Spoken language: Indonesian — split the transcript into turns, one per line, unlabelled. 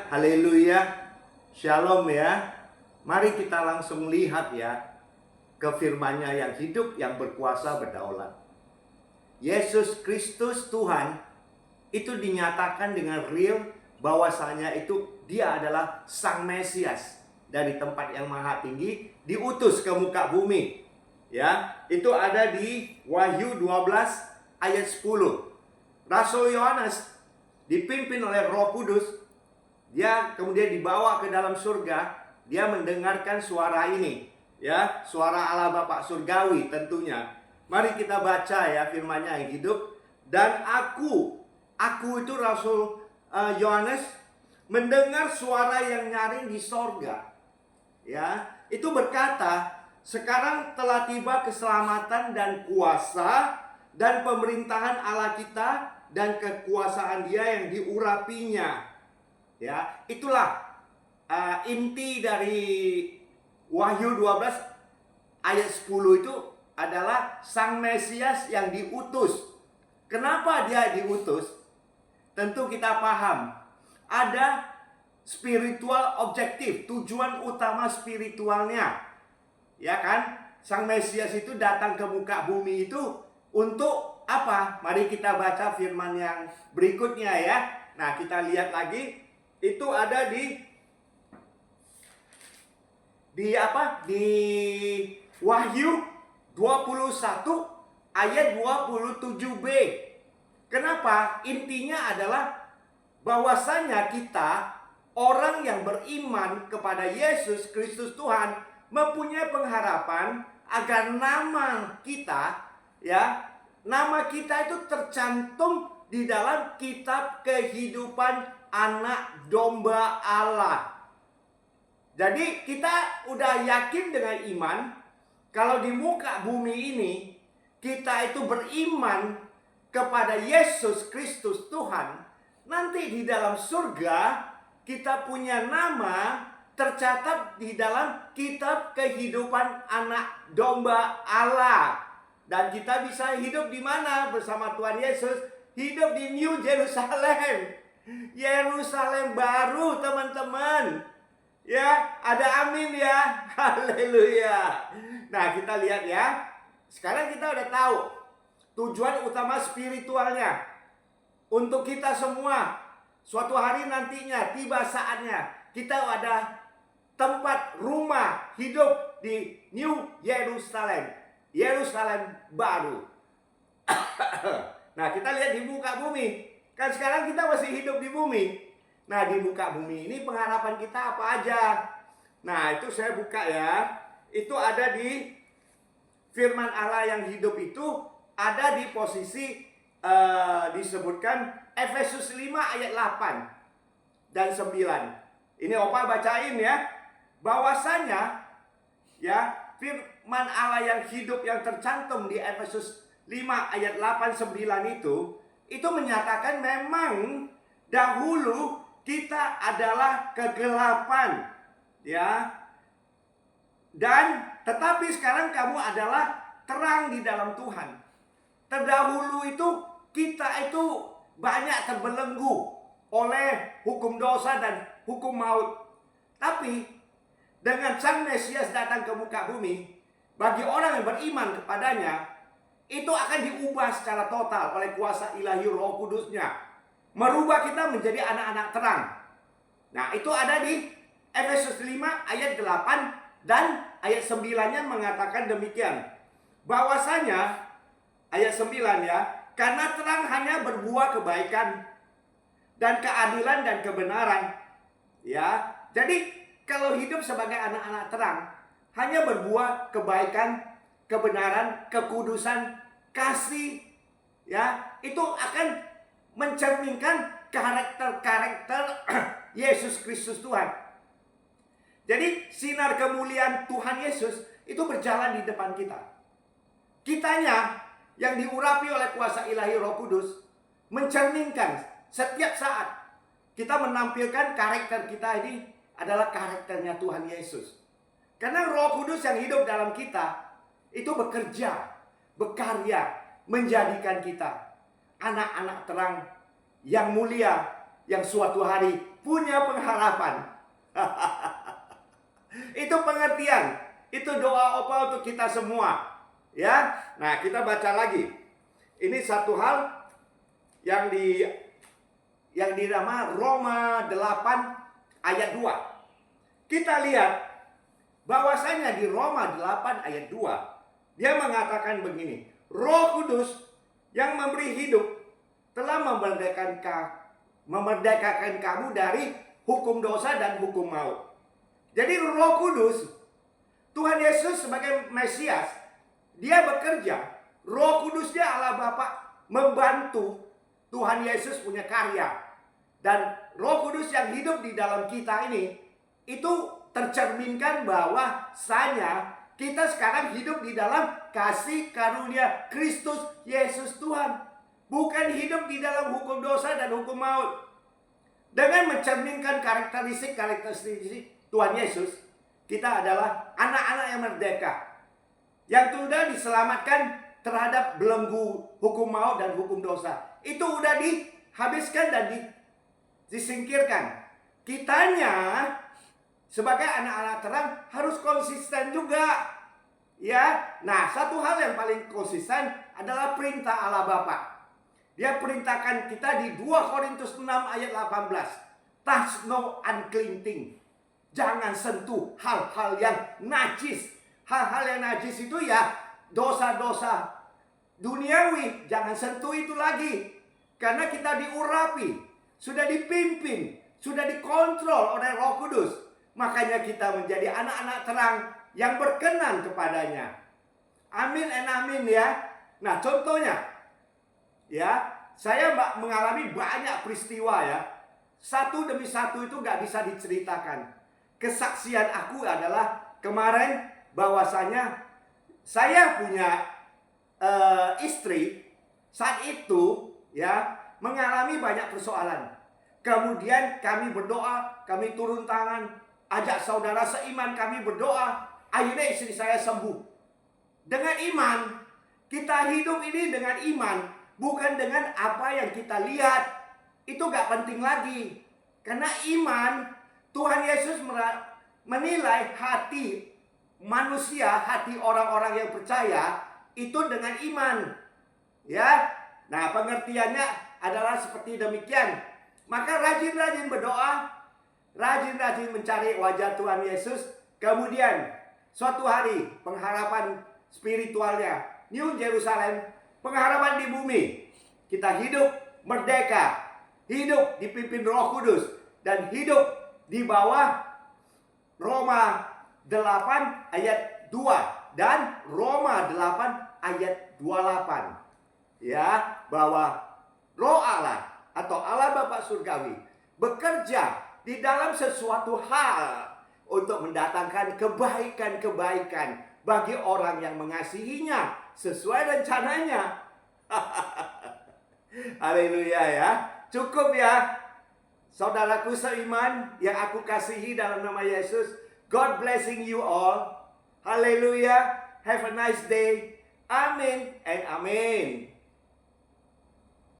Haleluya. Shalom ya. Mari kita langsung lihat ya ke firman-Nya yang hidup, yang berkuasa, berdaulat. Yesus Kristus Tuhan itu dinyatakan dengan real bahwasanya itu dia adalah Sang Mesias dari tempat yang maha tinggi, diutus ke muka bumi. Ya, itu ada di Wahyu 12 ayat 10. Rasul Yohanes dipimpin oleh Roh Kudus, dia kemudian dibawa ke dalam surga, dia mendengarkan suara ini, ya, suara Allah Bapa surgawi tentunya. Mari kita baca ya firman-Nya yang hidup. Dan aku itu Rasul Yohanes mendengar suara yang nyaring di sorga, ya, itu berkata, sekarang telah tiba keselamatan dan kuasa dan pemerintahan Allah kita dan kekuasaan Dia yang diurapinya. Ya, itulah inti dari Wahyu 12 ayat 10 itu adalah Sang Mesias yang diutus. Kenapa dia diutus? Tentu kita paham, ada spiritual objektif, tujuan utama spiritualnya. Ya kan? Sang Mesias itu datang ke muka bumi itu untuk apa? Mari kita baca firman yang berikutnya ya. Nah, kita lihat lagi. Itu ada di apa? Di Wahyu 21 ayat 27b. Kenapa? Intinya adalah bahwasanya kita orang yang beriman kepada Yesus Kristus Tuhan mempunyai pengharapan agar nama kita, ya, nama kita itu tercantum di dalam kitab kehidupan anak domba Allah. Jadi kita udah yakin dengan iman kalau di muka bumi ini kita itu beriman kepada Yesus Kristus Tuhan, nanti di dalam surga kita punya nama tercatat di dalam kitab kehidupan anak domba Allah. Dan kita bisa hidup di mana bersama Tuhan Yesus? Hidup di New Jerusalem. Yerusalem baru, teman-teman. Ya, ada amin ya. Haleluya. Nah, kita lihat ya. Sekarang kita udah tahu tujuan utama spiritualnya. Untuk kita semua, suatu hari nantinya, tiba saatnya, kita ada tempat rumah hidup di New Jerusalem. Yerusalem baru. Nah, kita lihat di muka bumi. Kan sekarang kita masih hidup di bumi. Nah, di muka bumi ini pengharapan kita apa aja? Nah, itu saya buka ya. Itu ada di firman Allah yang hidup itu ada di posisi disebutkan Efesus 5 ayat 8 dan 9. Ini Opa bacain ya. Bahwasanya ya, firman Allah yang hidup yang tercantum di Efesus 5 ayat 8 9 itu menyatakan memang dahulu kita adalah kegelapan, ya. Dan tetapi sekarang kamu adalah terang di dalam Tuhan. Terdahulu itu kita itu banyak terbelenggu oleh hukum dosa dan hukum maut. Tapi dengan Sang Mesias datang ke muka bumi, bagi orang yang beriman kepadanya, itu akan diubah secara total oleh kuasa ilahi Roh Kudusnya, merubah kita menjadi anak-anak terang. Nah, itu ada di Efesus 5 ayat 8 dan ayat 9-nya mengatakan demikian. Bahwasanya ayat 9 ya, karena terang hanya berbuah kebaikan dan keadilan dan kebenaran. Ya, jadi kalau hidup sebagai anak-anak terang hanya berbuah kebaikan, kebenaran, kekudusan, kasih, ya, itu akan mencerminkan karakter-karakter Yesus Kristus Tuhan. Jadi sinar kemuliaan Tuhan Yesus itu berjalan di depan kita. Kitanya yang diurapi oleh kuasa ilahi Roh Kudus mencerminkan setiap saat kita menampilkan karakter kita ini adalah karakternya Tuhan Yesus. Karena Roh Kudus yang hidup dalam kita itu bekerja, berkarya, menjadikan kita anak-anak terang yang mulia, yang suatu hari punya pengharapan. Itu pengertian, itu doa Opa untuk kita semua. Ya, nah kita baca lagi. Ini satu hal yang dinama Roma 8 ayat 2. Kita lihat bahwasanya di Roma 8 ayat 2 dia mengatakan begini, Roh Kudus yang memberi hidup telah memerdekakan kamu dari hukum dosa dan hukum maut. Jadi Roh Kudus, Tuhan Yesus sebagai Mesias, dia bekerja. Roh Kudusnya Allah Bapa membantu Tuhan Yesus punya karya. Dan Roh Kudus yang hidup di dalam kita ini, itu tercerminkan bahwasanya kita sekarang hidup di dalam kasih karunia Kristus Yesus Tuhan. Bukan hidup di dalam hukum dosa dan hukum maut. Dengan mencerminkan karakteristik Tuhan Yesus, kita adalah anak-anak yang merdeka, yang sudah diselamatkan terhadap belenggu hukum maut dan hukum dosa. Itu sudah dihabiskan dan disingkirkan. Kitanya sebagai anak-anak terang harus konsisten juga. Ya, nah satu hal yang paling konsisten adalah perintah Allah Bapa. Dia perintahkan kita di 2 Korintus 6 ayat 18. Touch no unclean thing. Jangan sentuh hal-hal yang najis. Hal-hal yang najis itu ya dosa-dosa duniawi. Jangan sentuh itu lagi. Karena kita diurapi, sudah dipimpin, sudah dikontrol oleh Roh Kudus. Makanya kita menjadi anak-anak terang yang berkenan kepadanya. Amin and amin ya. Nah contohnya, ya, saya mengalami banyak peristiwa ya. Satu demi satu itu gak bisa diceritakan. Kesaksian aku adalah kemarin bahwasanya saya punya istri saat itu ya mengalami banyak persoalan. Kemudian kami berdoa, kami turun tangan, ajak saudara seiman kami berdoa. Akhirnya istri saya sembuh. Dengan iman, kita hidup ini dengan iman. Bukan dengan apa yang kita lihat. Itu gak penting lagi. Karena iman, Tuhan Yesus menilai hati manusia, hati orang-orang yang percaya, itu dengan iman. Ya, nah pengertiannya adalah seperti demikian. Maka rajin-rajin berdoa, rajin-rajin mencari wajah Tuhan Yesus. Kemudian suatu hari pengharapan spiritualnya, New Jerusalem, pengharapan di bumi. Kita hidup merdeka, hidup dipimpin Roh Kudus, dan hidup di bawah Roma 8 ayat 2 dan Roma 8 ayat 28. Ya, bahwa Roh Allah atau Allah Bapa Surgawi bekerja di dalam sesuatu hal untuk mendatangkan kebaikan-kebaikan bagi orang yang mengasihinya sesuai rencananya. Haleluya ya. Cukup ya, saudaraku seiman yang aku kasihi dalam nama Yesus. God blessing you all. Haleluya. Have a nice day. Amin and amin.